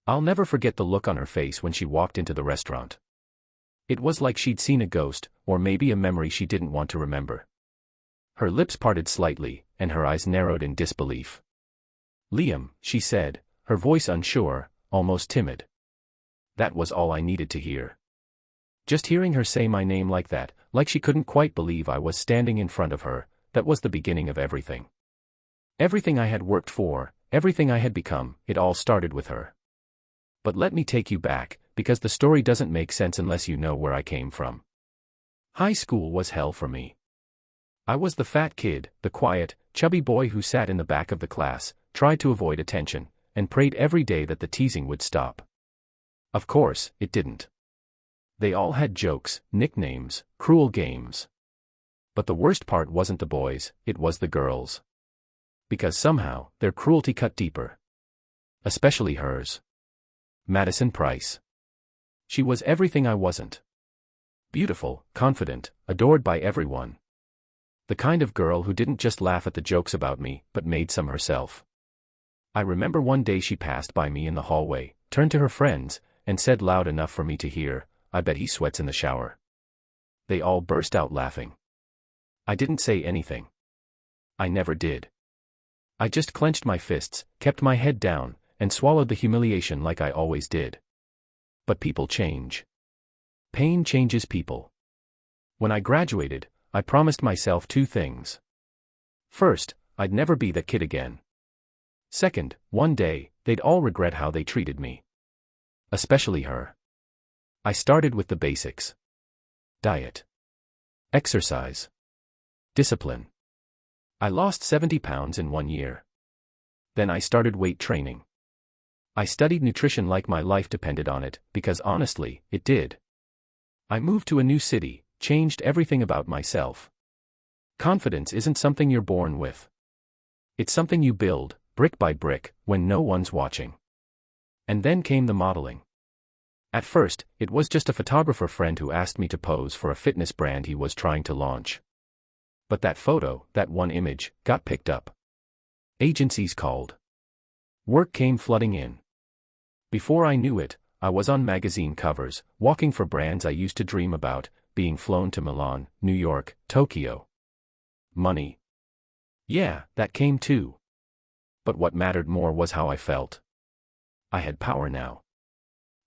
I'll never forget the look on her face when she walked into the restaurant. It was like she'd seen a ghost, or maybe a memory she didn't want to remember. Her lips parted slightly, and her eyes narrowed in disbelief. "Liam," she said, her voice unsure, almost timid. That was all I needed to hear. Just hearing her say my name like that, like she couldn't quite believe I was standing in front of her, that was the beginning of everything. Everything I had worked for, everything I had become, it all started with her. But let me take you back, because the story doesn't make sense unless you know where I came from. High school was hell for me. I was the fat kid, the quiet, chubby boy who sat in the back of the class, tried to avoid attention, and prayed every day that the teasing would stop. Of course, it didn't. They all had jokes, nicknames, cruel games. But the worst part wasn't the boys, it was the girls. Because somehow, their cruelty cut deeper. Especially hers. Madison Price. She was everything I wasn't. Beautiful, confident, adored by everyone. The kind of girl who didn't just laugh at the jokes about me, but made some herself. I remember one day she passed by me in the hallway, turned to her friends, and said loud enough for me to hear, "I bet he sweats in the shower." They all burst out laughing. I didn't say anything. I never did. I just clenched my fists, kept my head down, and swallowed the humiliation like I always did. But people change. Pain changes people. When I graduated, I promised myself two things. First, I'd never be that kid again. Second, one day, they'd all regret how they treated me. Especially her. I started with the basics. Diet. Exercise. Discipline. I lost 70 pounds in 1 year. Then I started weight training. I studied nutrition like my life depended on it, because honestly, it did. I moved to a new city, changed everything about myself. Confidence isn't something you're born with. It's something you build, brick by brick, when no one's watching. And then came the modeling. At first, it was just a photographer friend who asked me to pose for a fitness brand he was trying to launch. But that photo, that one image, got picked up. Agencies called. Work came flooding in. Before I knew it, I was on magazine covers, walking for brands I used to dream about, being flown to Milan, New York, Tokyo. Money. Yeah, that came too. But what mattered more was how I felt. I had power now.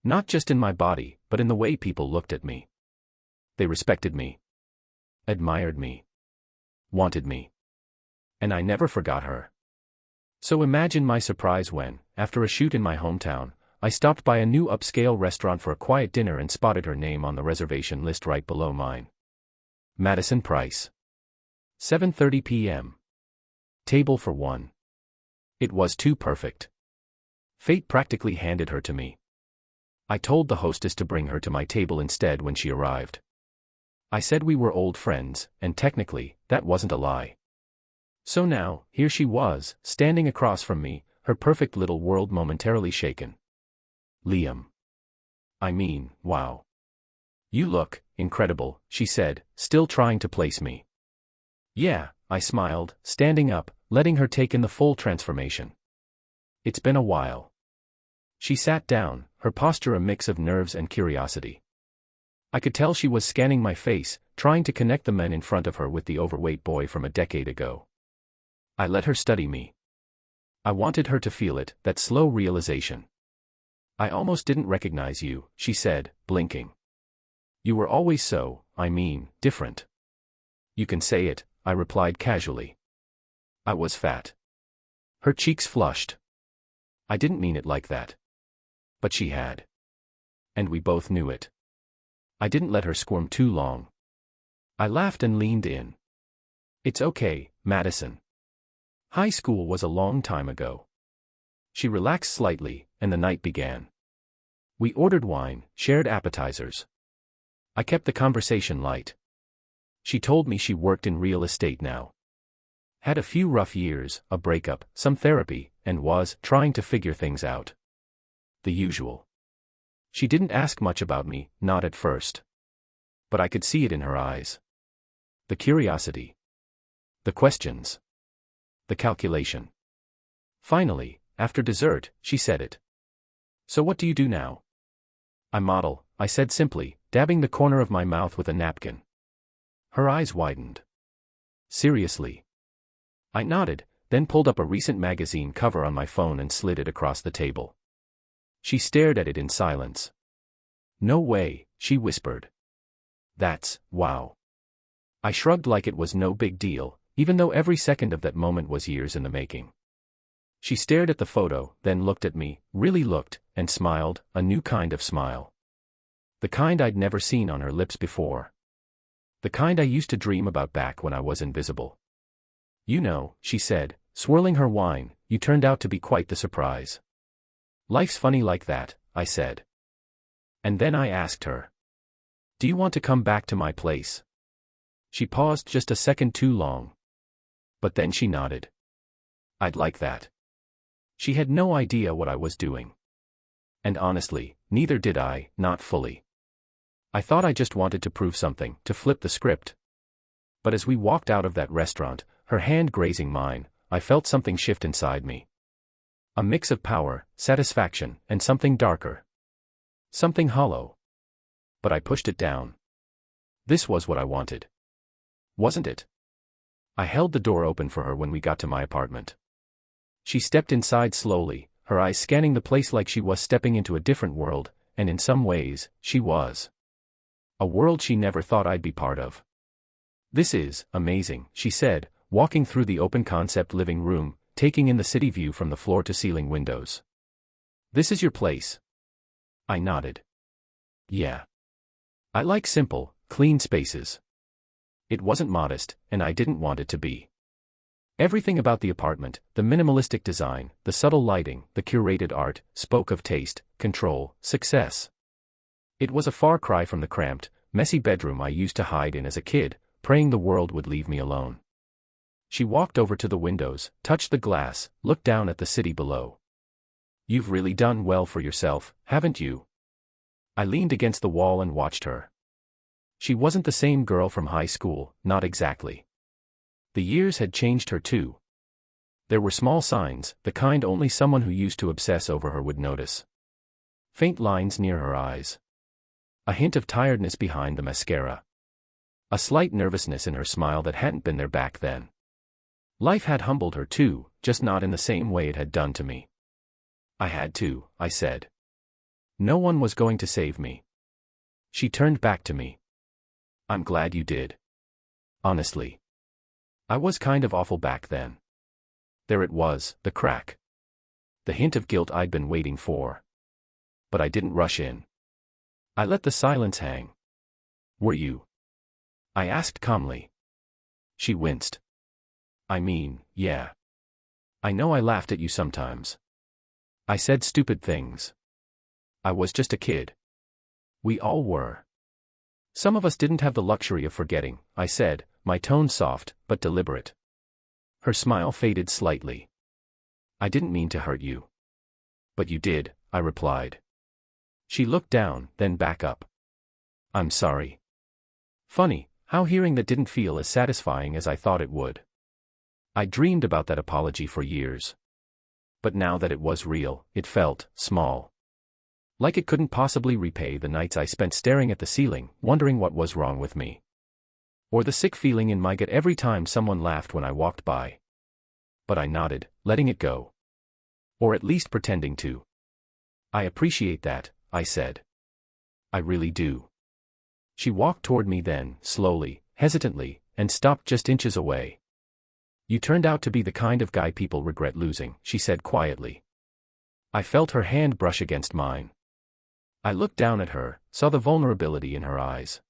Not just in my body, but in the way people looked at me. They respected me. Admired me. Wanted me. And I never forgot her. So imagine my surprise when, after a shoot in my hometown, I stopped by a new upscale restaurant for a quiet dinner and spotted her name on the reservation list right below mine. Madison Price. 7:30 p.m. Table for one. It was too perfect. Fate practically handed her to me. I told the hostess to bring her to my table instead when she arrived. I said we were old friends, and technically, that wasn't a lie. So now, here she was, standing across from me, her perfect little world momentarily shaken. Liam. I mean, wow. You look incredible, she said, still trying to place me. Yeah, I smiled, standing up, letting her take in the full transformation. It's been a while. She sat down, her posture a mix of nerves and curiosity. I could tell she was scanning my face, trying to connect the men in front of her with the overweight boy from a decade ago. I let her study me. I wanted her to feel it, that slow realization. I almost didn't recognize you, she said, blinking. You were always so, different. You can say it, I replied casually. I was fat. Her cheeks flushed. I didn't mean it like that. But she had. And we both knew it. I didn't let her squirm too long. I laughed and leaned in. It's okay, Madison. High school was a long time ago. She relaxed slightly, and the night began. We ordered wine, shared appetizers. I kept the conversation light. She told me she worked in real estate now. Had a few rough years, a breakup, some therapy, and was trying to figure things out. The usual. She didn't ask much about me, not at first. But I could see it in her eyes. The curiosity. The questions. The calculation. Finally, after dessert, she said it. So what do you do now? I model, I said simply, dabbing the corner of my mouth with a napkin. Her eyes widened. Seriously? I nodded, then pulled up a recent magazine cover on my phone and slid it across the table. She stared at it in silence. No way, she whispered. That's, wow. I shrugged like it was no big deal, even though every second of that moment was years in the making. She stared at the photo, then looked at me, really looked, and smiled, a new kind of smile. The kind I'd never seen on her lips before. The kind I used to dream about back when I was invisible. You know, she said, swirling her wine, you turned out to be quite the surprise. Life's funny like that, I said. And then I asked her. Do you want to come back to my place? She paused just a second too long. But then she nodded. I'd like that. She had no idea what I was doing. And honestly, neither did I, not fully. I thought I just wanted to prove something, to flip the script. But as we walked out of that restaurant, her hand grazing mine, I felt something shift inside me. A mix of power, satisfaction, and something darker. Something hollow. But I pushed it down. This was what I wanted. Wasn't it? I held the door open for her when we got to my apartment. She stepped inside slowly, her eyes scanning the place like she was stepping into a different world, and in some ways, she was. A world she never thought I'd be part of. This is amazing, she said, walking through the open-concept living room, taking in the city view from the floor-to-ceiling windows. This is your place? I nodded. Yeah. I like simple, clean spaces. It wasn't modest, and I didn't want it to be. Everything about the apartment, the minimalistic design, the subtle lighting, the curated art, spoke of taste, control, success. It was a far cry from the cramped, messy bedroom I used to hide in as a kid, praying the world would leave me alone. She walked over to the windows, touched the glass, looked down at the city below. You've really done well for yourself, haven't you? I leaned against the wall and watched her. She wasn't the same girl from high school, not exactly. The years had changed her too. There were small signs, the kind only someone who used to obsess over her would notice. Faint lines near her eyes. A hint of tiredness behind the mascara. A slight nervousness in her smile that hadn't been there back then. Life had humbled her too, just not in the same way it had done to me. I had to, I said. No one was going to save me. She turned back to me. I'm glad you did. Honestly. I was kind of awful back then. There it was, the crack. The hint of guilt I'd been waiting for. But I didn't rush in. I let the silence hang. Were you? I asked calmly. She winced. I mean, yeah. I know I laughed at you sometimes. I said stupid things. I was just a kid. We all were. Some of us didn't have the luxury of forgetting, I said, my tone soft, but deliberate. Her smile faded slightly. I didn't mean to hurt you. But you did, I replied. She looked down, then back up. I'm sorry. Funny, how hearing that didn't feel as satisfying as I thought it would. I dreamed about that apology for years. But now that it was real, it felt small. Like it couldn't possibly repay the nights I spent staring at the ceiling, wondering what was wrong with me. Or the sick feeling in my gut every time someone laughed when I walked by. But I nodded, letting it go. Or at least pretending to. I appreciate that, I said. I really do. She walked toward me then, slowly, hesitantly, and stopped just inches away. You turned out to be the kind of guy people regret losing, she said quietly. I felt her hand brush against mine. I looked down at her, saw the vulnerability in her eyes.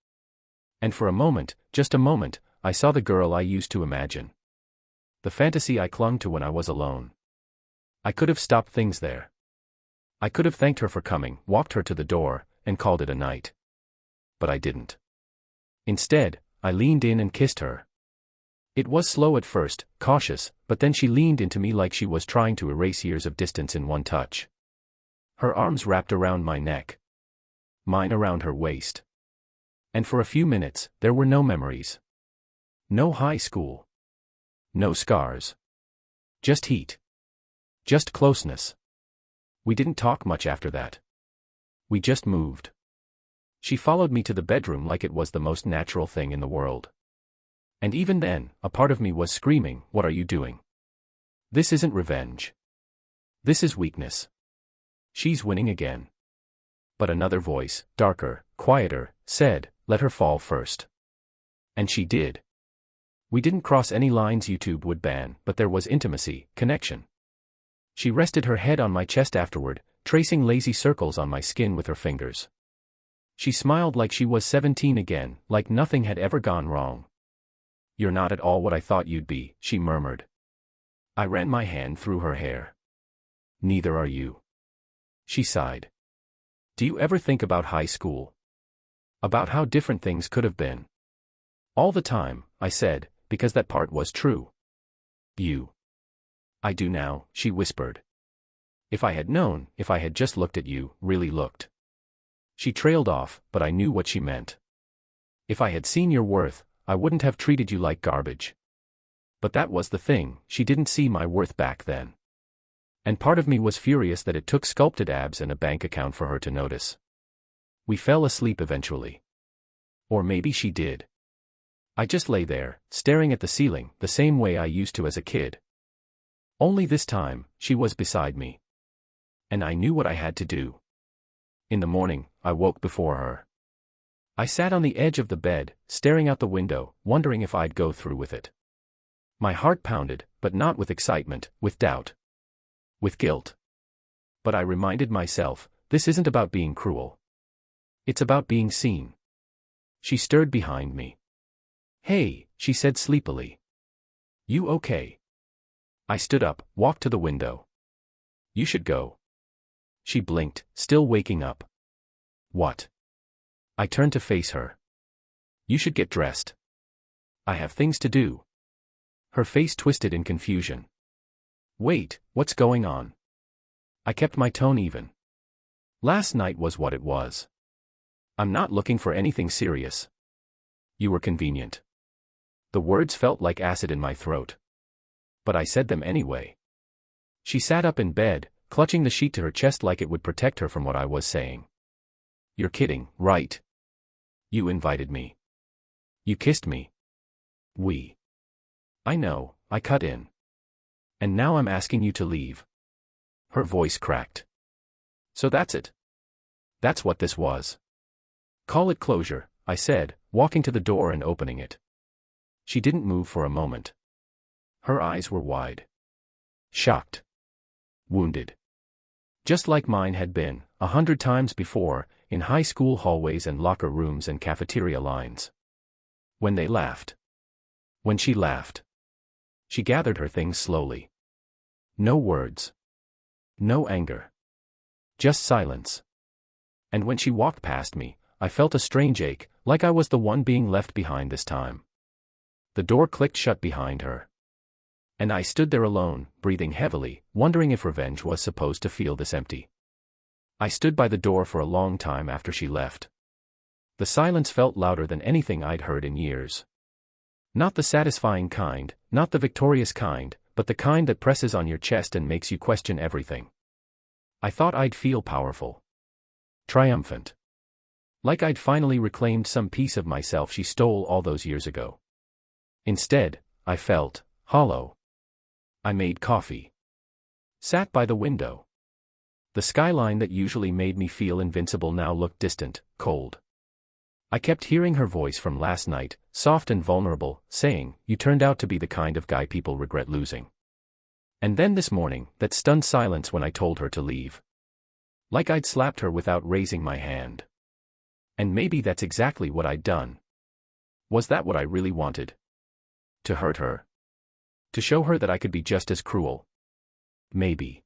And for a moment, just a moment, I saw the girl I used to imagine. The fantasy I clung to when I was alone. I could have stopped things there. I could have thanked her for coming, walked her to the door, and called it a night. But I didn't. Instead, I leaned in and kissed her. It was slow at first, cautious, but then she leaned into me like she was trying to erase years of distance in one touch. Her arms wrapped around my neck. Mine around her waist. And for a few minutes, there were no memories. No high school. No scars. Just heat. Just closeness. We didn't talk much after that. We just moved. She followed me to the bedroom like it was the most natural thing in the world. And even then, a part of me was screaming, "What are you doing? This isn't revenge. This is weakness. She's winning again." But another voice, darker, quieter, said, "Let her fall first." And she did. We didn't cross any lines YouTube would ban, but there was intimacy, connection. She rested her head on my chest afterward, tracing lazy circles on my skin with her fingers. She smiled like she was 17 again, like nothing had ever gone wrong. "You're not at all what I thought you'd be," she murmured. I ran my hand through her hair. "Neither are you." She sighed. "Do you ever think about high school? About how different things could have been?" "All the time," I said, because that part was true. "You." "I do now," she whispered. "If I had known, if I had just looked at you, really looked." She trailed off, but I knew what she meant. "If I had seen your worth, I wouldn't have treated you like garbage." But that was the thing, she didn't see my worth back then. And part of me was furious that it took sculpted abs and a bank account for her to notice. We fell asleep eventually. Or maybe she did. I just lay there, staring at the ceiling, the same way I used to as a kid. Only this time, she was beside me. And I knew what I had to do. In the morning, I woke before her. I sat on the edge of the bed, staring out the window, wondering if I'd go through with it. My heart pounded, but not with excitement, with doubt. With guilt. But I reminded myself, this isn't about being cruel. It's about being seen. She stirred behind me. "Hey," she said sleepily. "You okay?" I stood up, walked to the window. "You should go." She blinked, still waking up. "What?" I turned to face her. "You should get dressed. I have things to do." Her face twisted in confusion. "Wait, what's going on?" I kept my tone even. "Last night was what it was. I'm not looking for anything serious. You were convenient." The words felt like acid in my throat. But I said them anyway. She sat up in bed, clutching the sheet to her chest like it would protect her from what I was saying. "You're kidding, right? You invited me. You kissed me. We." "I know," I cut in. "And now I'm asking you to leave." Her voice cracked. "So that's it. That's what this was." "Call it closure," I said, walking to the door and opening it. She didn't move for a moment. Her eyes were wide. Shocked. Wounded. Just like mine had been, 100 times before, in high school hallways and locker rooms and cafeteria lines. When they laughed. When she laughed. She gathered her things slowly. No words. No anger. Just silence. And when she walked past me, I felt a strange ache, like I was the one being left behind this time. The door clicked shut behind her. And I stood there alone, breathing heavily, wondering if revenge was supposed to feel this empty. I stood by the door for a long time after she left. The silence felt louder than anything I'd heard in years. Not the satisfying kind, not the victorious kind, but the kind that presses on your chest and makes you question everything. I thought I'd feel powerful. Triumphant. Like I'd finally reclaimed some piece of myself she stole all those years ago. Instead, I felt hollow. I made coffee. Sat by the window. The skyline that usually made me feel invincible now looked distant, cold. I kept hearing her voice from last night, soft and vulnerable, saying, "You turned out to be the kind of guy people regret losing." And then this morning, that stunned silence when I told her to leave. Like I'd slapped her without raising my hand. And maybe that's exactly what I'd done. Was that what I really wanted? To hurt her? To show her that I could be just as cruel? Maybe.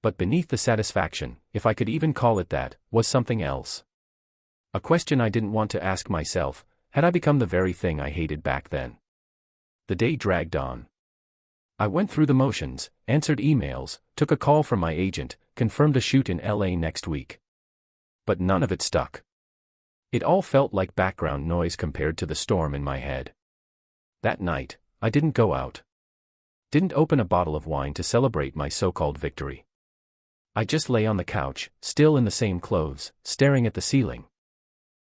But beneath the satisfaction, if I could even call it that, was something else. A question I didn't want to ask myself: had I become the very thing I hated back then? The day dragged on. I went through the motions, answered emails, took a call from my agent, confirmed a shoot in LA next week. But none of it stuck. It all felt like background noise compared to the storm in my head. That night, I didn't go out. Didn't open a bottle of wine to celebrate my so-called victory. I just lay on the couch, still in the same clothes, staring at the ceiling.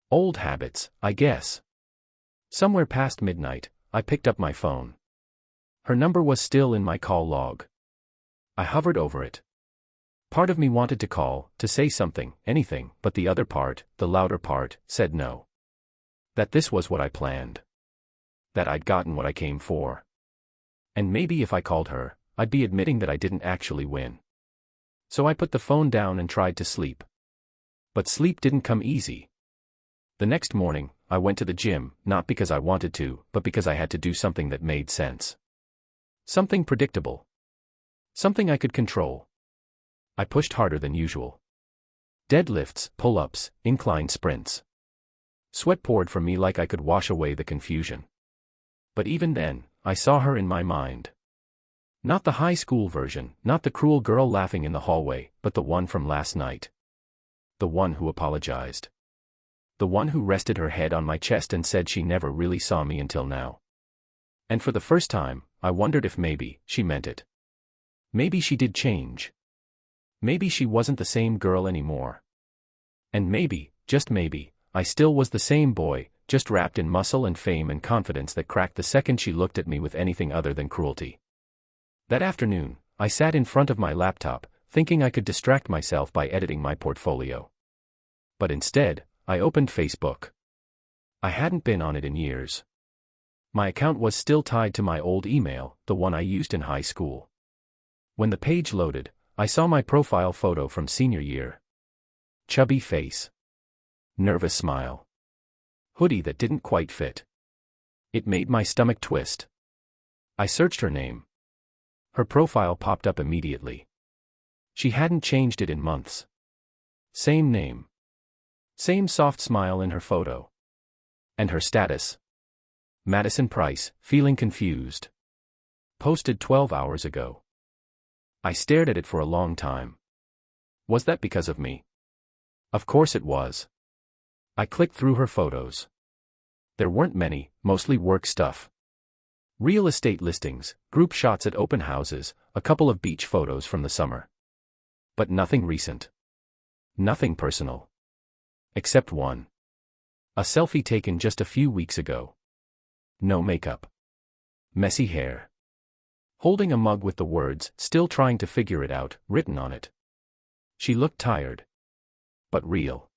Old habits, I guess. Somewhere past midnight, I picked up my phone. Her number was still in my call log. I hovered over it. Part of me wanted to call, to say something, anything, but the other part, the louder part, said no. That this was what I planned. That I'd gotten what I came for. And maybe if I called her, I'd be admitting that I didn't actually win. So I put the phone down and tried to sleep. But sleep didn't come easy. The next morning, I went to the gym, not because I wanted to, but because I had to do something that made sense. Something predictable. Something I could control. I pushed harder than usual. Deadlifts, pull-ups, incline sprints. Sweat poured from me like I could wash away the confusion. But even then, I saw her in my mind. Not the high school version, not the cruel girl laughing in the hallway, but the one from last night. The one who apologized. The one who rested her head on my chest and said she never really saw me until now. And for the first time, I wondered if maybe she meant it. Maybe she did change. Maybe she wasn't the same girl anymore. And maybe, just maybe, I still was the same boy, just wrapped in muscle and fame and confidence that cracked the second she looked at me with anything other than cruelty. That afternoon, I sat in front of my laptop, thinking I could distract myself by editing my portfolio. But instead, I opened Facebook. I hadn't been on it in years. My account was still tied to my old email, the one I used in high school. When the page loaded, I saw my profile photo from senior year. Chubby face. Nervous smile. Hoodie that didn't quite fit. It made my stomach twist. I searched her name. Her profile popped up immediately. She hadn't changed it in months. Same name. Same soft smile in her photo. And her status. Madison Price, feeling confused. Posted 12 hours ago. I stared at it for a long time. Was that because of me? Of course it was. I clicked through her photos. There weren't many, mostly work stuff. Real estate listings, group shots at open houses, a couple of beach photos from the summer. But nothing recent. Nothing personal. Except one. A selfie taken just a few weeks ago. No makeup. Messy hair. Holding a mug with the words, "Still trying to figure it out," written on it. She looked tired. But real.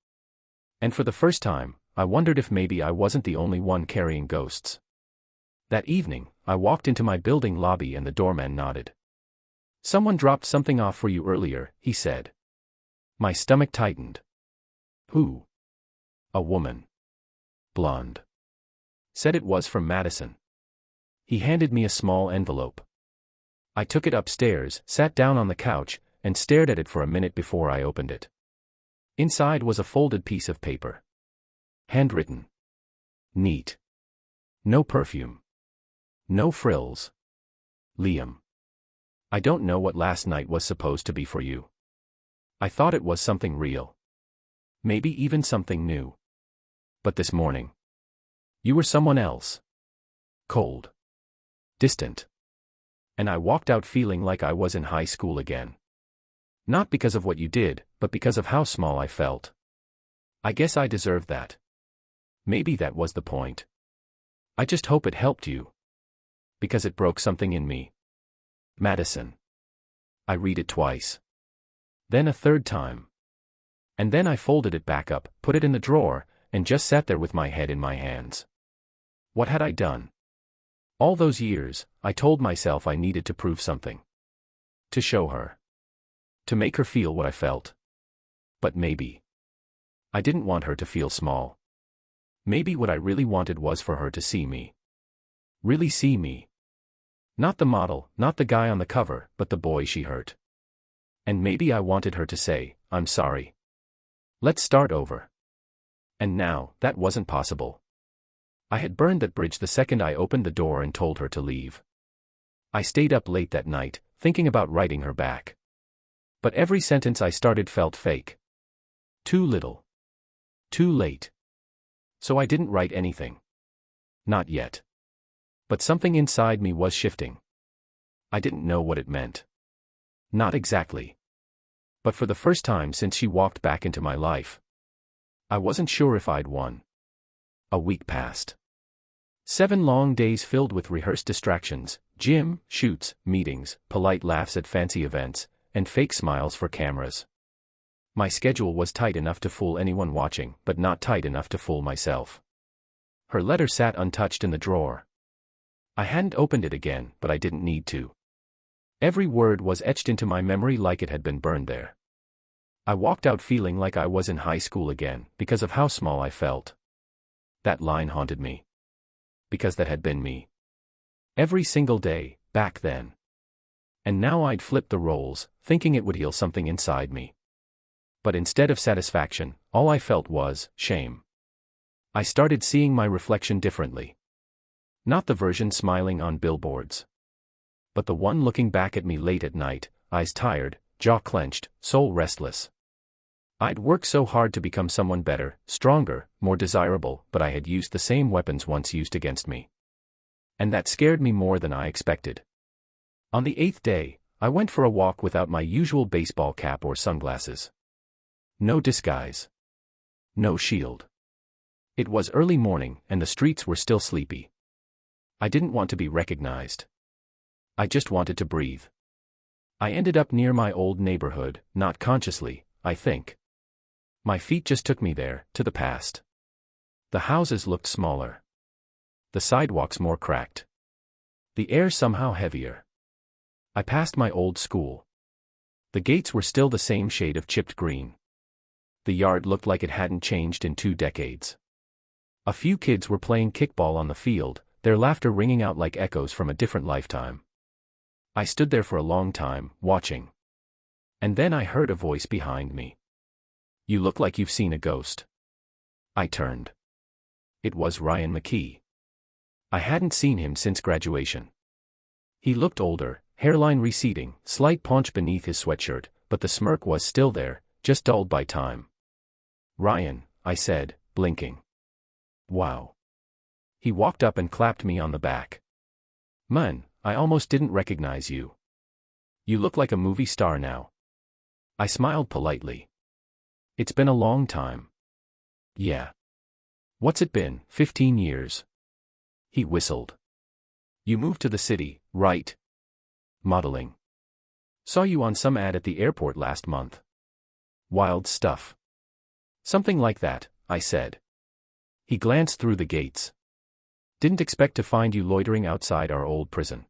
And for the first time, I wondered if maybe I wasn't the only one carrying ghosts. That evening, I walked into my building lobby and the doorman nodded. "Someone dropped something off for you earlier," he said. My stomach tightened. Who? A woman. Blonde. Said it was from Madison. He handed me a small envelope. I took it upstairs, sat down on the couch, and stared at it for a minute before I opened it. Inside was a folded piece of paper. Handwritten. Neat. No perfume. No frills. Liam. I don't know what last night was supposed to be for you. I thought it was something real. Maybe even something new. But this morning. You were someone else. Cold. Distant. And I walked out feeling like I was in high school again. Not because of what you did, but because of how small I felt. I guess I deserved that. Maybe that was the point. I just hope it helped you. Because it broke something in me. Madison. I read it twice. Then a third time. And then I folded it back up, put it in the drawer, and just sat there with my head in my hands. What had I done? All those years, I told myself I needed to prove something. To show her. To make her feel what I felt. But maybe. I didn't want her to feel small. Maybe what I really wanted was for her to see me. Really see me. Not the model, not the guy on the cover, but the boy she hurt. And maybe I wanted her to say, "I'm sorry. Let's start over." And now, that wasn't possible. I had burned that bridge the second I opened the door and told her to leave. I stayed up late that night, thinking about writing her back. But every sentence I started felt fake. Too little. Too late. So I didn't write anything. Not yet. But something inside me was shifting. I didn't know what it meant. Not exactly. But for the first time since she walked back into my life, I wasn't sure if I'd won. A week passed. 7 long days filled with rehearsed distractions, gym, shoots, meetings, polite laughs at fancy events, and fake smiles for cameras. My schedule was tight enough to fool anyone watching, but not tight enough to fool myself. Her letter sat untouched in the drawer. I hadn't opened it again, but I didn't need to. Every word was etched into my memory like it had been burned there. I walked out feeling like I was in high school again, because of how small I felt. That line haunted me. Because that had been me. Every single day, back then. And now I'd flipped the roles, thinking it would heal something inside me. But instead of satisfaction, all I felt was shame. I started seeing my reflection differently. Not the version smiling on billboards, but the one looking back at me late at night, eyes tired, jaw clenched, soul restless. I'd worked so hard to become someone better, stronger, more desirable, but I had used the same weapons once used against me. And that scared me more than I expected. On the 8th day, I went for a walk without my usual baseball cap or sunglasses. No disguise. No shield. It was early morning, and the streets were still sleepy. I didn't want to be recognized. I just wanted to breathe. I ended up near my old neighborhood, not consciously, I think. My feet just took me there, to the past. The houses looked smaller. The sidewalks more cracked. The air somehow heavier. I passed my old school. The gates were still the same shade of chipped green. The yard looked like it hadn't changed in 2 decades. A few kids were playing kickball on the field, their laughter ringing out like echoes from a different lifetime. I stood there for a long time, watching. And then I heard a voice behind me. "You look like you've seen a ghost." I turned. It was Ryan McKee. I hadn't seen him since graduation. He looked older, hairline receding, slight paunch beneath his sweatshirt, but the smirk was still there, just dulled by time. "Ryan," I said, blinking. "Wow." He walked up and clapped me on the back. "Man, I almost didn't recognize you. You look like a movie star now." I smiled politely. "It's been a long time." "Yeah." "What's it been, 15 years?" He whistled. "You moved to the city, right?" "Modeling. Saw you on some ad at the airport last month." "Wild stuff." "Something like that," I said. He glanced through the gates. "Didn't expect to find you loitering outside our old prison."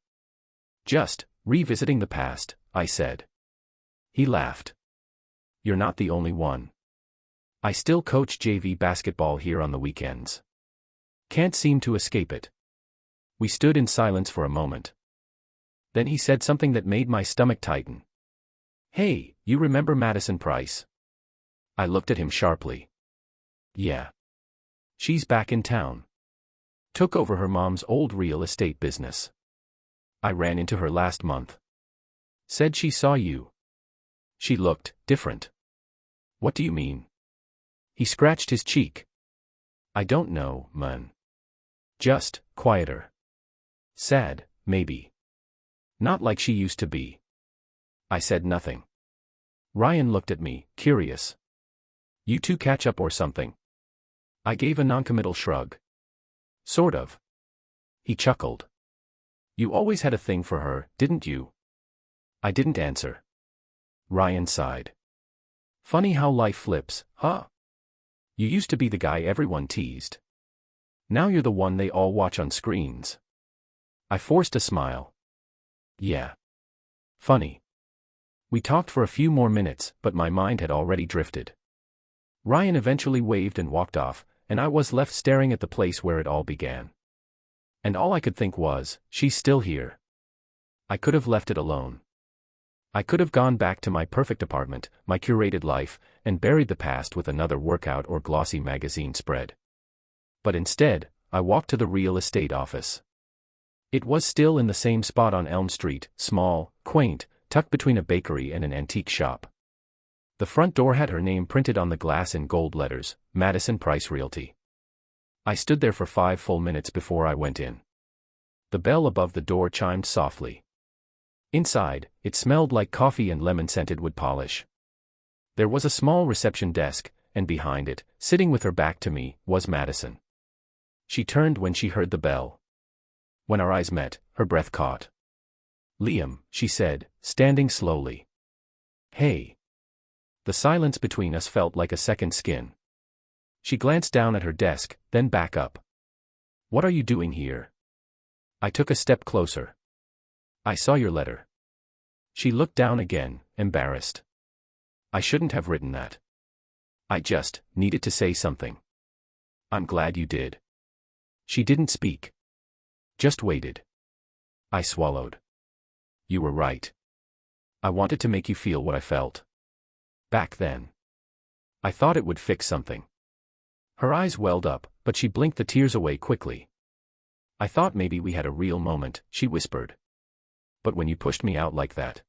"Just revisiting the past," I said. He laughed. "You're not the only one. I still coach JV basketball here on the weekends. Can't seem to escape it." We stood in silence for a moment. Then he said something that made my stomach tighten. "Hey, you remember Madison Price?" I looked at him sharply. "Yeah. She's back in town. Took over her mom's old real estate business. I ran into her last month. Said she saw you." She looked different. "What do you mean?" He scratched his cheek. "I don't know, man. Just quieter. Sad, maybe. Not like she used to be." I said nothing. Ryan looked at me, curious. "You two catch up or something?" I gave a noncommittal shrug. "Sort of." He chuckled. "You always had a thing for her, didn't you?" I didn't answer. Ryan sighed. "Funny how life flips, huh? You used to be the guy everyone teased. Now you're the one they all watch on screens." I forced a smile. "Yeah. Funny." We talked for a few more minutes, but my mind had already drifted. Ryan eventually waved and walked off, and I was left staring at the place where it all began. And all I could think was, she's still here. I could have left it alone. I could have gone back to my perfect apartment, my curated life, and buried the past with another workout or glossy magazine spread. But instead, I walked to the real estate office. It was still in the same spot on Elm Street, small, quaint, tucked between a bakery and an antique shop. The front door had her name printed on the glass in gold letters, Madison Price Realty. I stood there for 5 full minutes before I went in. The bell above the door chimed softly. Inside, it smelled like coffee and lemon-scented wood polish. There was a small reception desk, and behind it, sitting with her back to me, was Madison. She turned when she heard the bell. When our eyes met, her breath caught. "Liam," she said, standing slowly. "Hey." The silence between us felt like a second skin. She glanced down at her desk, then back up. "What are you doing here?" I took a step closer. "I saw your letter." She looked down again, embarrassed. "I shouldn't have written that. I just needed to say something." "I'm glad you did." She didn't speak. Just waited. I swallowed. "You were right. I wanted to make you feel what I felt. Back then. I thought it would fix something." Her eyes welled up, but she blinked the tears away quickly. "I thought maybe we had a real moment," she whispered. "But when you pushed me out like that,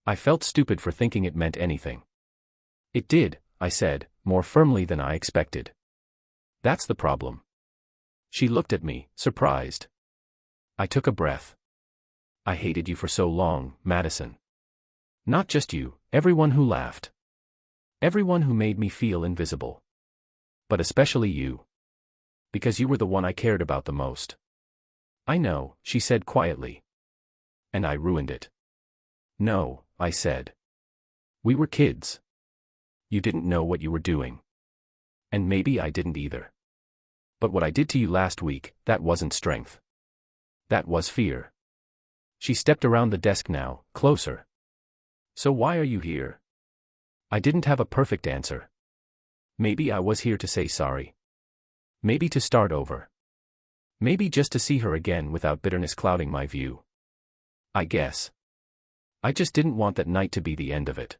I felt stupid for thinking it meant anything." "It did," I said, more firmly than I expected. "That's the problem." She looked at me, surprised. I took a breath. "I hated you for so long, Madison. Not just you, everyone who laughed. Everyone who made me feel invisible. But especially you. Because you were the one I cared about the most." "I know," she said quietly. "And I ruined it." "No," I said. "We were kids. You didn't know what you were doing. And maybe I didn't either. But what I did to you last week, that wasn't strength. That was fear." She stepped around the desk now, closer. "So why are you here?" I didn't have a perfect answer. Maybe I was here to say sorry. Maybe to start over. Maybe just to see her again without bitterness clouding my view. I guess. I just didn't want that night to be the end of it.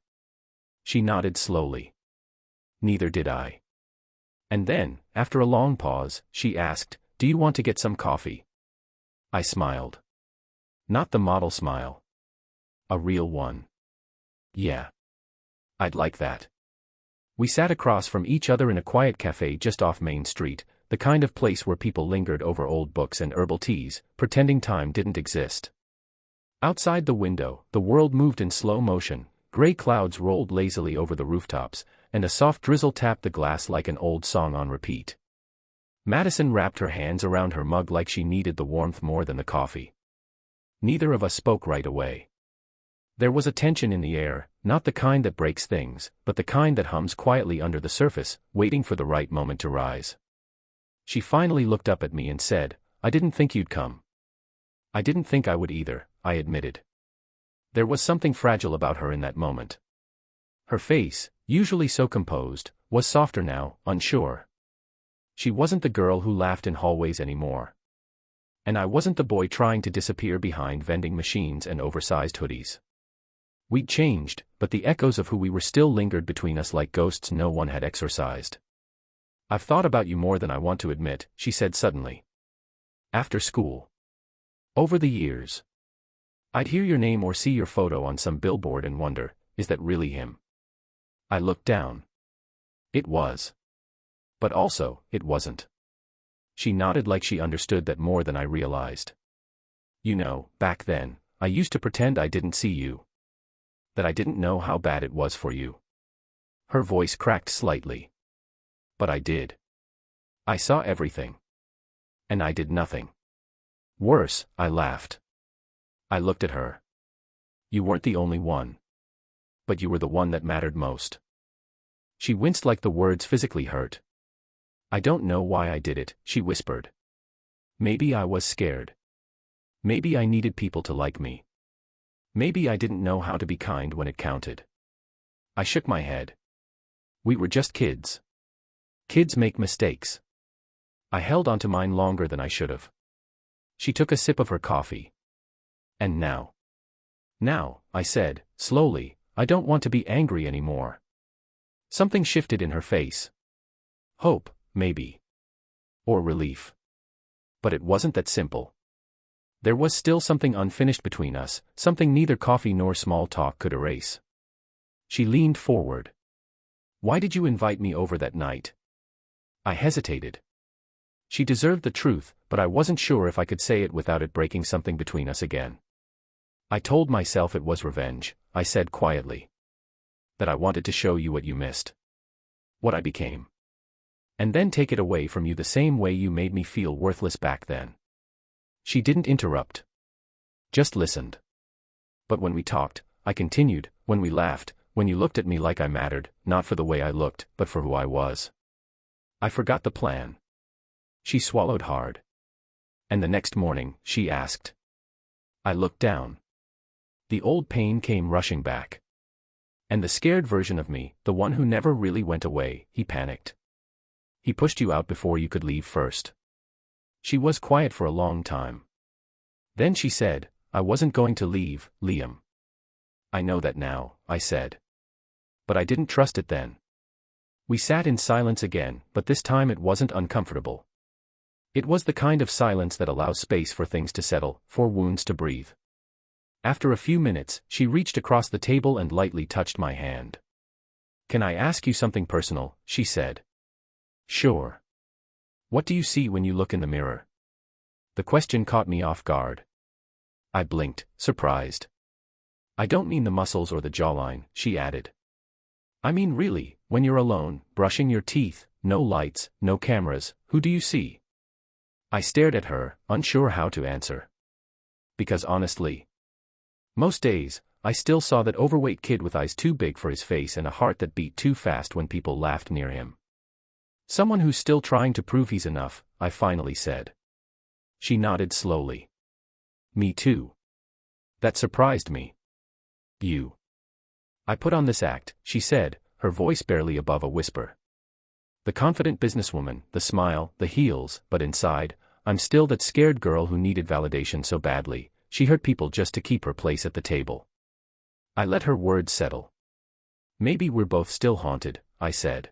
She nodded slowly. Neither did I. And then, after a long pause, she asked, "Do you want to get some coffee?" I smiled. Not the model smile. A real one. "Yeah. I'd like that." We sat across from each other in a quiet cafe just off Main Street, the kind of place where people lingered over old books and herbal teas, pretending time didn't exist. Outside the window, the world moved in slow motion, gray clouds rolled lazily over the rooftops, and a soft drizzle tapped the glass like an old song on repeat. Madison wrapped her hands around her mug like she needed the warmth more than the coffee. Neither of us spoke right away. There was a tension in the air, not the kind that breaks things, but the kind that hums quietly under the surface, waiting for the right moment to rise. She finally looked up at me and said, "I didn't think you'd come." "I didn't think I would either," I admitted. There was something fragile about her in that moment. Her face, usually so composed, was softer now, unsure. She wasn't the girl who laughed in hallways anymore. And I wasn't the boy trying to disappear behind vending machines and oversized hoodies. We'd changed, but the echoes of who we were still lingered between us like ghosts no one had exorcised. "I've thought about you more than I want to admit," she said suddenly. "After school. Over the years. I'd hear your name or see your photo on some billboard and wonder, is that really him?" I looked down. It was. But also, it wasn't. She nodded like she understood that more than I realized. "You know, back then, I used to pretend I didn't see you. That I didn't know how bad it was for you." Her voice cracked slightly. "But I did. I saw everything. And I did nothing. Worse," I laughed. I looked at her. "You weren't the only one. But you were the one that mattered most." She winced like the words physically hurt. "I don't know why I did it," she whispered. "Maybe I was scared. Maybe I needed people to like me. Maybe I didn't know how to be kind when it counted." I shook my head. "We were just kids. Kids make mistakes." I held onto mine longer than I should have. She took a sip of her coffee. "And now?" "Now," I said, slowly, "I don't want to be angry anymore." Something shifted in her face. Hope, maybe. Or relief. But it wasn't that simple. There was still something unfinished between us, something neither coffee nor small talk could erase. She leaned forward. "Why did you invite me over that night?" I hesitated. She deserved the truth, but I wasn't sure if I could say it without it breaking something between us again. "I told myself it was revenge," I said quietly. That I wanted to show you what you missed. What I became. And then take it away from you the same way you made me feel worthless back then. She didn't interrupt. Just listened. But when we talked, I continued, when we laughed, when you looked at me like I mattered, not for the way I looked, but for who I was. I forgot the plan. She swallowed hard. And the next morning, she asked. I looked down. The old pain came rushing back. And the scared version of me, the one who never really went away, he panicked. He pushed you out before you could leave first. She was quiet for a long time. Then she said, I wasn't going to leave, Liam. I know that now, I said. But I didn't trust it then. We sat in silence again, but this time it wasn't uncomfortable. It was the kind of silence that allows space for things to settle, for wounds to breathe. After a few minutes, she reached across the table and lightly touched my hand. Can I ask you something personal? She said. Sure. What do you see when you look in the mirror? The question caught me off guard. I blinked, surprised. I don't mean the muscles or the jawline, she added. I mean really, when you're alone, brushing your teeth, no lights, no cameras, who do you see? I stared at her, unsure how to answer. Because honestly, most days, I still saw that overweight kid with eyes too big for his face and a heart that beat too fast when people laughed near him. Someone who's still trying to prove he's enough, I finally said. She nodded slowly. Me too. That surprised me. You. I put on this act, she said, her voice barely above a whisper. The confident businesswoman, the smile, the heels, but inside, I'm still that scared girl who needed validation so badly, she hurt people just to keep her place at the table. I let her words settle. Maybe we're both still haunted, I said.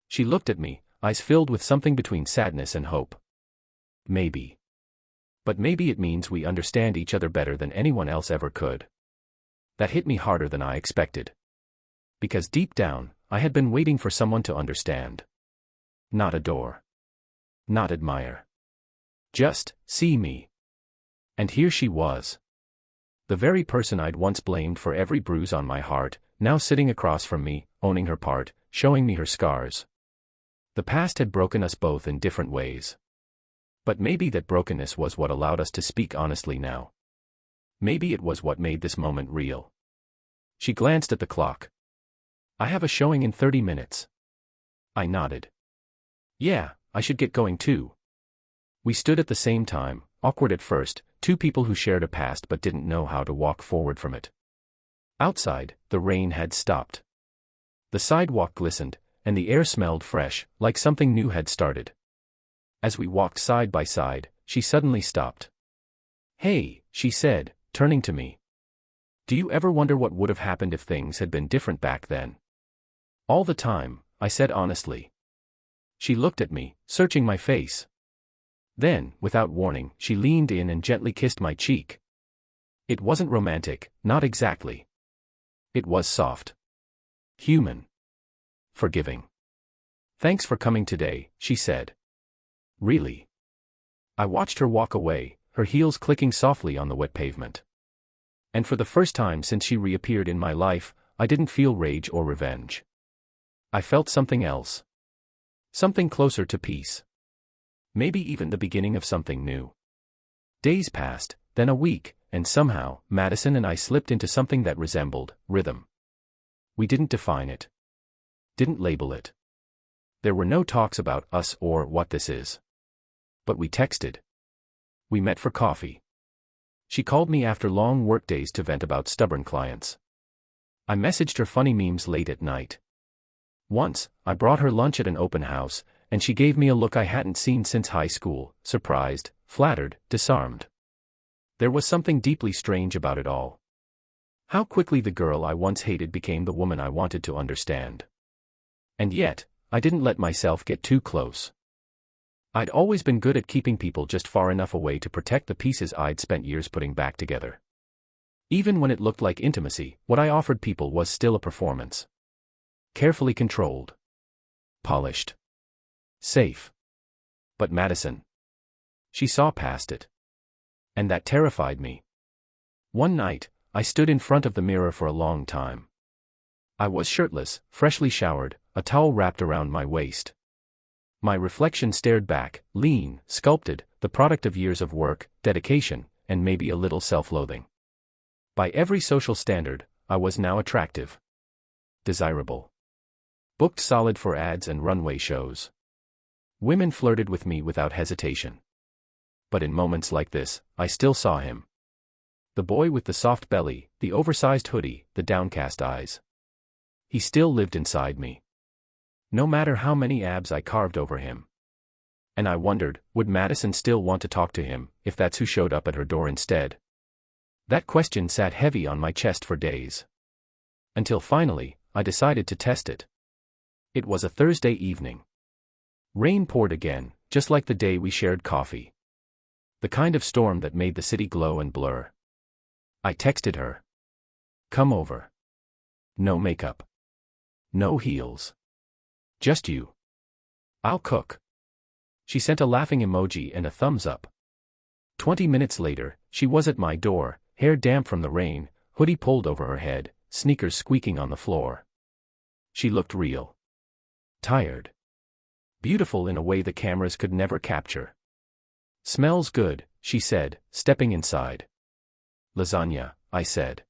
She looked at me, eyes filled with something between sadness and hope. Maybe. But maybe it means we understand each other better than anyone else ever could. That hit me harder than I expected. Because deep down, I had been waiting for someone to understand. Not adore. Not admire. Just see me. And here she was. The very person I'd once blamed for every bruise on my heart, now sitting across from me, owning her part, showing me her scars. The past had broken us both in different ways. But maybe that brokenness was what allowed us to speak honestly now. Maybe it was what made this moment real. She glanced at the clock. I have a showing in 30 minutes. I nodded. Yeah, I should get going too. We stood at the same time, awkward at first, two people who shared a past but didn't know how to walk forward from it. Outside, the rain had stopped. The sidewalk glistened, and the air smelled fresh, like something new had started. As we walked side by side, she suddenly stopped. Hey, she said, turning to me. Do you ever wonder what would have happened if things had been different back then? All the time, I said honestly. She looked at me, searching my face. Then, without warning, she leaned in and gently kissed my cheek. It wasn't romantic, not exactly. It was soft. Human. Forgiving. Thanks for coming today, she said. Really? I watched her walk away, her heels clicking softly on the wet pavement. And for the first time since she reappeared in my life, I didn't feel rage or revenge. I felt something else. Something closer to peace. Maybe even the beginning of something new. Days passed, then a week, and somehow, Madison and I slipped into something that resembled rhythm. We didn't define it. Didn't label it. There were no talks about us or what this is. But we texted. We met for coffee. She called me after long workdays to vent about stubborn clients. I messaged her funny memes late at night. Once, I brought her lunch at an open house, and she gave me a look I hadn't seen since high school, surprised, flattered, disarmed. There was something deeply strange about it all. How quickly the girl I once hated became the woman I wanted to understand. And yet, I didn't let myself get too close. I'd always been good at keeping people just far enough away to protect the pieces I'd spent years putting back together. Even when it looked like intimacy, what I offered people was still a performance. Carefully controlled. Polished. Safe. But Madison. She saw past it. And that terrified me. One night, I stood in front of the mirror for a long time. I was shirtless, freshly showered, a towel wrapped around my waist. My reflection stared back, lean, sculpted, the product of years of work, dedication, and maybe a little self-loathing. By every social standard, I was now attractive. Desirable. Booked solid for ads and runway shows. Women flirted with me without hesitation. But in moments like this, I still saw him. The boy with the soft belly, the oversized hoodie, the downcast eyes. He still lived inside me. No matter how many abs I carved over him. And I wondered, would Madison still want to talk to him, if that's who showed up at her door instead? That question sat heavy on my chest for days. Until finally, I decided to test it. It was a Thursday evening. Rain poured again, just like the day we shared coffee. The kind of storm that made the city glow and blur. I texted her. Come over. No makeup. No heels. Just you. I'll cook. She sent a laughing emoji and a thumbs up. 20 minutes later, she was at my door, hair damp from the rain, hoodie pulled over her head, sneakers squeaking on the floor. She looked real. Tired. Beautiful in a way the cameras could never capture. Smells good, she said, stepping inside. Lasagna, I said.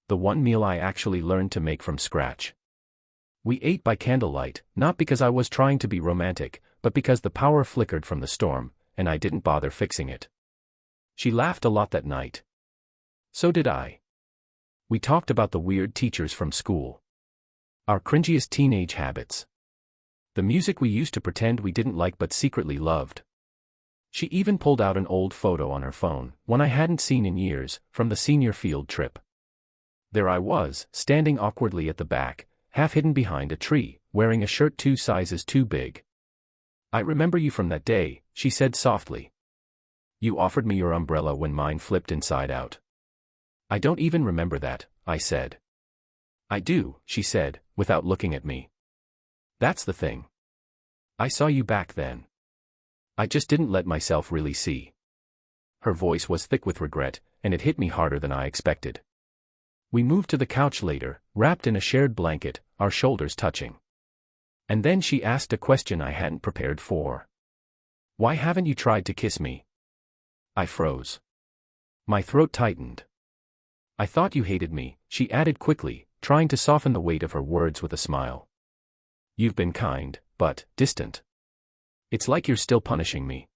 The one meal I actually learned to make from scratch. We ate by candlelight, not because I was trying to be romantic, but because the power flickered from the storm, and I didn't bother fixing it. She laughed a lot that night. So did I. We talked about the weird teachers from school. Our cringiest teenage habits. The music we used to pretend we didn't like but secretly loved. She even pulled out an old photo on her phone, one I hadn't seen in years, from the senior field trip. There I was, standing awkwardly at the back, half hidden behind a tree, wearing a shirt 2 sizes too big. I remember you from that day, she said softly. You offered me your umbrella when mine flipped inside out. I don't even remember that, I said. I do, she said, without looking at me. That's the thing. I saw you back then. I just didn't let myself really see. Her voice was thick with regret, and it hit me harder than I expected. We moved to the couch later, wrapped in a shared blanket, our shoulders touching. And then she asked a question I hadn't prepared for. Why haven't you tried to kiss me? I froze. My throat tightened. I thought you hated me, she added quickly, trying to soften the weight of her words with a smile. You've been kind, but distant. It's like you're still punishing me.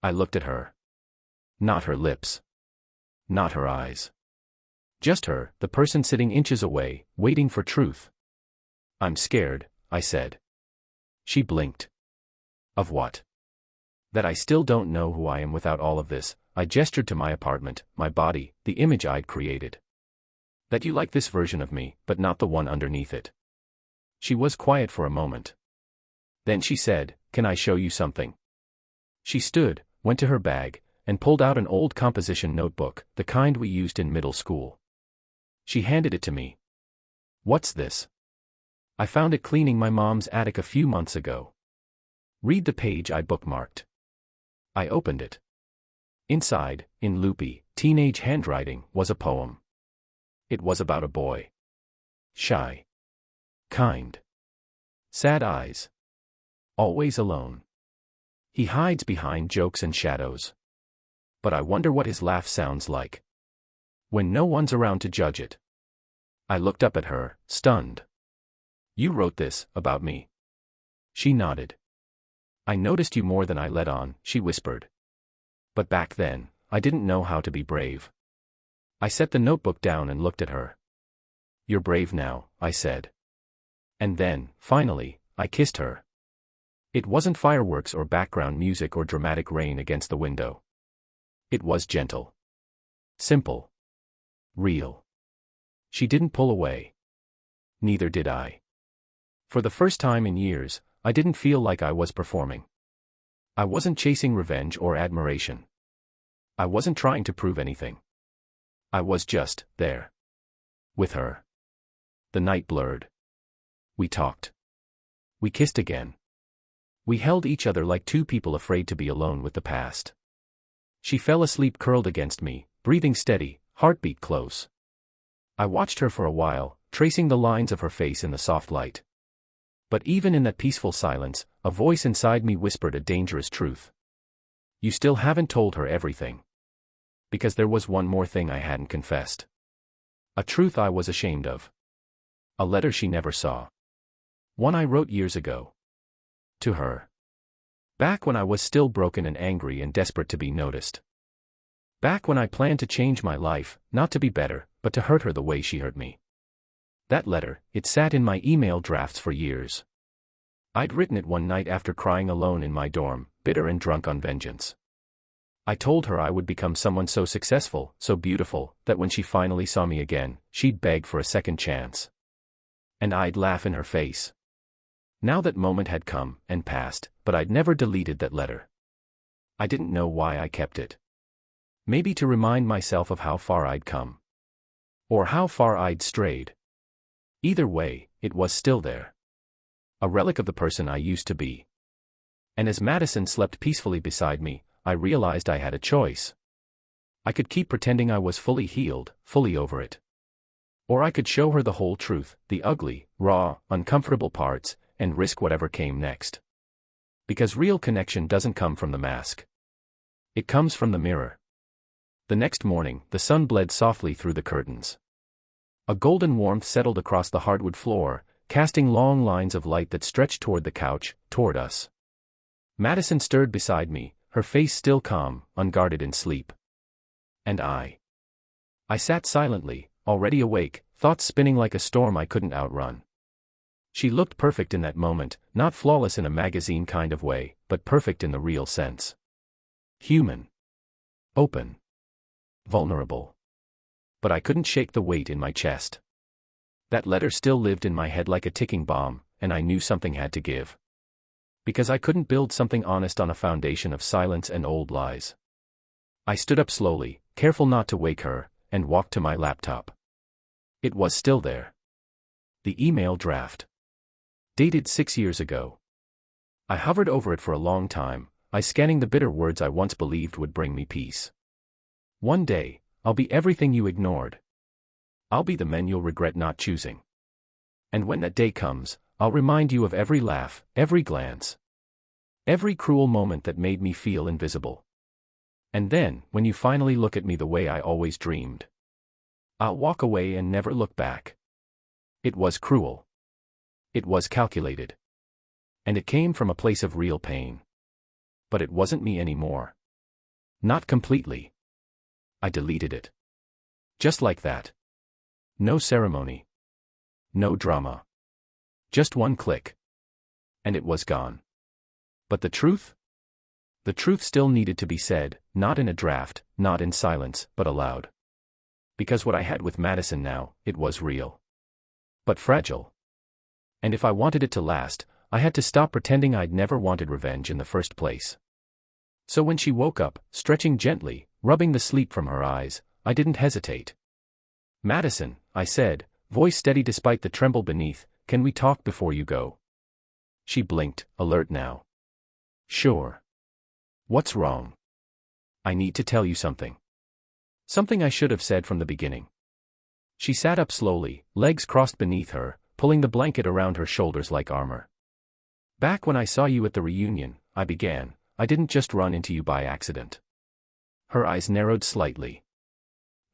I looked at her. Not her lips. Not her eyes. Just her, the person sitting inches away, waiting for truth. I'm scared, I said. She blinked. Of what? That I still don't know who I am without all of this. I gestured to my apartment, my body, the image I'd created. That you like this version of me, but not the one underneath it. She was quiet for a moment. Then she said, Can I show you something? She stood, went to her bag, and pulled out an old composition notebook, the kind we used in middle school. She handed it to me. What's this? I found it cleaning my mom's attic a few months ago. Read the page I bookmarked. I opened it. Inside, in loopy, teenage handwriting, was a poem. It was about a boy. Shy. Kind. Sad eyes. Always alone. He hides behind jokes and shadows. But I wonder what his laugh sounds like. When no one's around to judge it. I looked up at her, stunned. You wrote this, about me. She nodded. I noticed you more than I let on, she whispered. But back then, I didn't know how to be brave. I set the notebook down and looked at her. You're brave now, I said. And then, finally, I kissed her. It wasn't fireworks or background music or dramatic rain against the window. It was gentle. Simple. Real. She didn't pull away. Neither did I. For the first time in years, I didn't feel like I was performing. I wasn't chasing revenge or admiration. I wasn't trying to prove anything. I was just there. With her. The night blurred. We talked. We kissed again. We held each other like two people afraid to be alone with the past. She fell asleep curled against me, breathing steady, heartbeat close. I watched her for a while, tracing the lines of her face in the soft light. But even in that peaceful silence, a voice inside me whispered a dangerous truth. You still haven't told her everything. Because there was one more thing I hadn't confessed. A truth I was ashamed of. A letter she never saw. One I wrote years ago. To her. Back when I was still broken and angry and desperate to be noticed. Back when I planned to change my life, not to be better, but to hurt her the way she hurt me. That letter, it sat in my email drafts for years. I'd written it one night after crying alone in my dorm, bitter and drunk on vengeance. I told her I would become someone so successful, so beautiful, that when she finally saw me again, she'd beg for a second chance. And I'd laugh in her face. Now that moment had come and passed, but I'd never deleted that letter. I didn't know why I kept it. Maybe to remind myself of how far I'd come. Or how far I'd strayed. Either way, it was still there. A relic of the person I used to be. And as Madison slept peacefully beside me, I realized I had a choice. I could keep pretending I was fully healed, fully over it. Or I could show her the whole truth, the ugly, raw, uncomfortable parts, and risk whatever came next. Because real connection doesn't come from the mask. It comes from the mirror. The next morning, the sun bled softly through the curtains. A golden warmth settled across the hardwood floor, casting long lines of light that stretched toward the couch, toward us. Madison stirred beside me, her face still calm, unguarded in sleep. And I sat silently, already awake, thoughts spinning like a storm I couldn't outrun. She looked perfect in that moment, not flawless in a magazine kind of way, but perfect in the real sense. Human. Open. Vulnerable. But I couldn't shake the weight in my chest. That letter still lived in my head like a ticking bomb, and I knew something had to give. Because I couldn't build something honest on a foundation of silence and old lies. I stood up slowly, careful not to wake her, and walked to my laptop. It was still there. The email draft. Dated 6 years ago. I hovered over it for a long time, scanning the bitter words I once believed would bring me peace. One day, I'll be everything you ignored. I'll be the man you'll regret not choosing. And when that day comes, I'll remind you of every laugh, every glance. Every cruel moment that made me feel invisible. And then, when you finally look at me the way I always dreamed, I'll walk away and never look back. It was cruel. It was calculated. And it came from a place of real pain. But it wasn't me anymore. Not completely. I deleted it. Just like that. No ceremony. No drama. Just one click. And it was gone. But the truth? The truth still needed to be said, not in a draft, not in silence, but aloud. Because what I had with Madison now, it was real. But fragile. And if I wanted it to last, I had to stop pretending I'd never wanted revenge in the first place. So when she woke up, stretching gently, rubbing the sleep from her eyes, I didn't hesitate. Madison, I said, voice steady despite the tremble beneath, can we talk before you go? She blinked, alert now. Sure. What's wrong? I need to tell you something. Something I should have said from the beginning. She sat up slowly, legs crossed beneath her, pulling the blanket around her shoulders like armor. Back when I saw you at the reunion, I began, I didn't just run into you by accident. Her eyes narrowed slightly.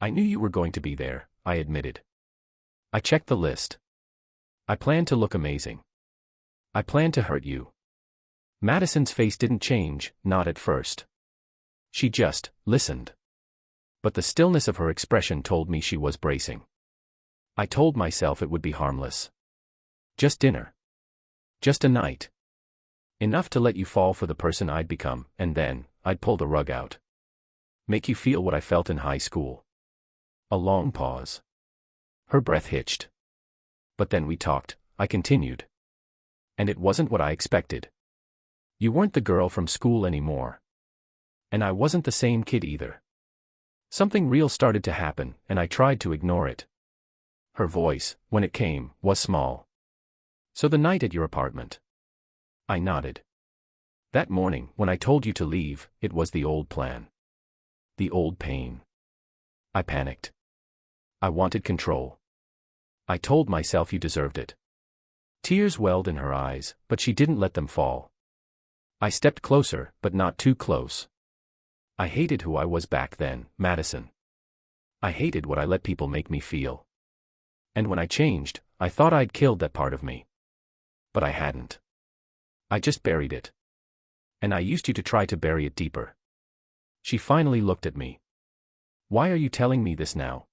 I knew you were going to be there, I admitted. I checked the list. I planned to look amazing. I planned to hurt you. Madison's face didn't change, not at first. She just listened. But the stillness of her expression told me she was bracing. I told myself it would be harmless. Just dinner. Just a night. Enough to let you fall for the person I'd become, and then, I'd pull the rug out. Make you feel what I felt in high school. A long pause. Her breath hitched. But then we talked, I continued. And it wasn't what I expected. You weren't the girl from school anymore. And I wasn't the same kid either. Something real started to happen, and I tried to ignore it. Her voice, when it came, was small. So the night at your apartment. I nodded. That morning, when I told you to leave, it was the old plan. The old pain. I panicked. I wanted control. I told myself you deserved it. Tears welled in her eyes, but she didn't let them fall. I stepped closer, but not too close. I hated who I was back then, Madison. I hated what I let people make me feel. And when I changed, I thought I'd killed that part of me. But I hadn't. I just buried it. And I used you to try to bury it deeper. She finally looked at me. Why are you telling me this now?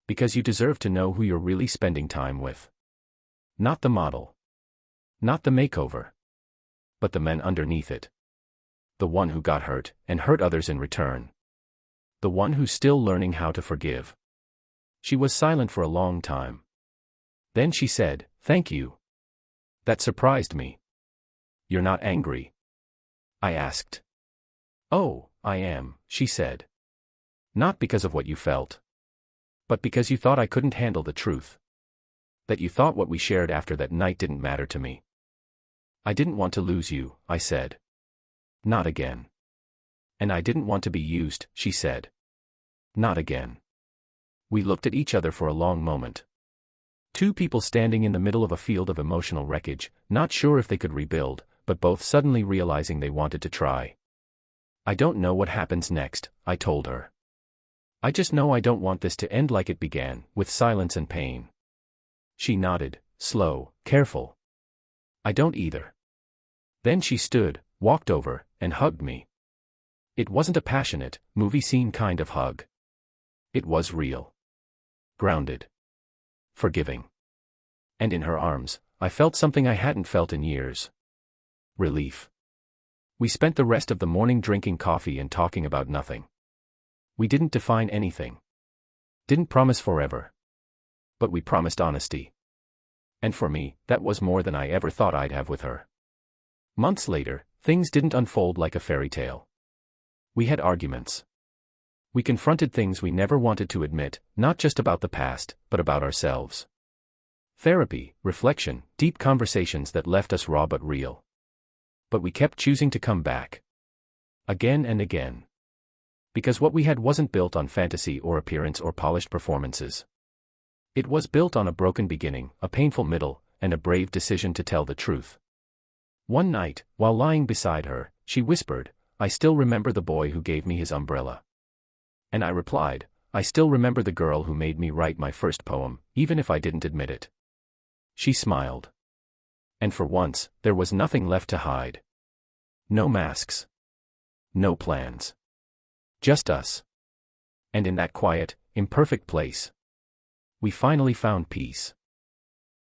Because you deserve to know who you're really spending time with. Not the model. Not the makeover. But the men underneath it. The one who got hurt, and hurt others in return. The one who's still learning how to forgive. She was silent for a long time. Then she said, "Thank you." That surprised me. "You're not angry?" I asked. "Oh, I am," she said. "Not because of what you felt. But because you thought I couldn't handle the truth. That you thought what we shared after that night didn't matter to me." "I didn't want to lose you," I said. "Not again." "And I didn't want to be used," she said. "Not again." We looked at each other for a long moment. Two people standing in the middle of a field of emotional wreckage, not sure if they could rebuild, but both suddenly realizing they wanted to try. "I don't know what happens next," I told her. "I just know I don't want this to end like it began, with silence and pain." She nodded, slow, careful. "I don't either." Then she stood, walked over, and hugged me. It wasn't a passionate, movie scene kind of hug. It was real. Grounded. Forgiving. And in her arms, I felt something I hadn't felt in years. Relief. We spent the rest of the morning drinking coffee and talking about nothing. We didn't define anything. Didn't promise forever. But we promised honesty. And for me, that was more than I ever thought I'd have with her. Months later, things didn't unfold like a fairy tale. We had arguments. We confronted things we never wanted to admit, not just about the past, but about ourselves. Therapy, reflection, deep conversations that left us raw but real. But we kept choosing to come back. Again and again. Because what we had wasn't built on fantasy or appearance or polished performances. It was built on a broken beginning, a painful middle, and a brave decision to tell the truth. One night, while lying beside her, she whispered, "I still remember the boy who gave me his umbrella." And I replied, "I still remember the girl who made me write my first poem, even if I didn't admit it." She smiled. And for once, there was nothing left to hide. No masks. No plans. Just us. And in that quiet, imperfect place, we finally found peace.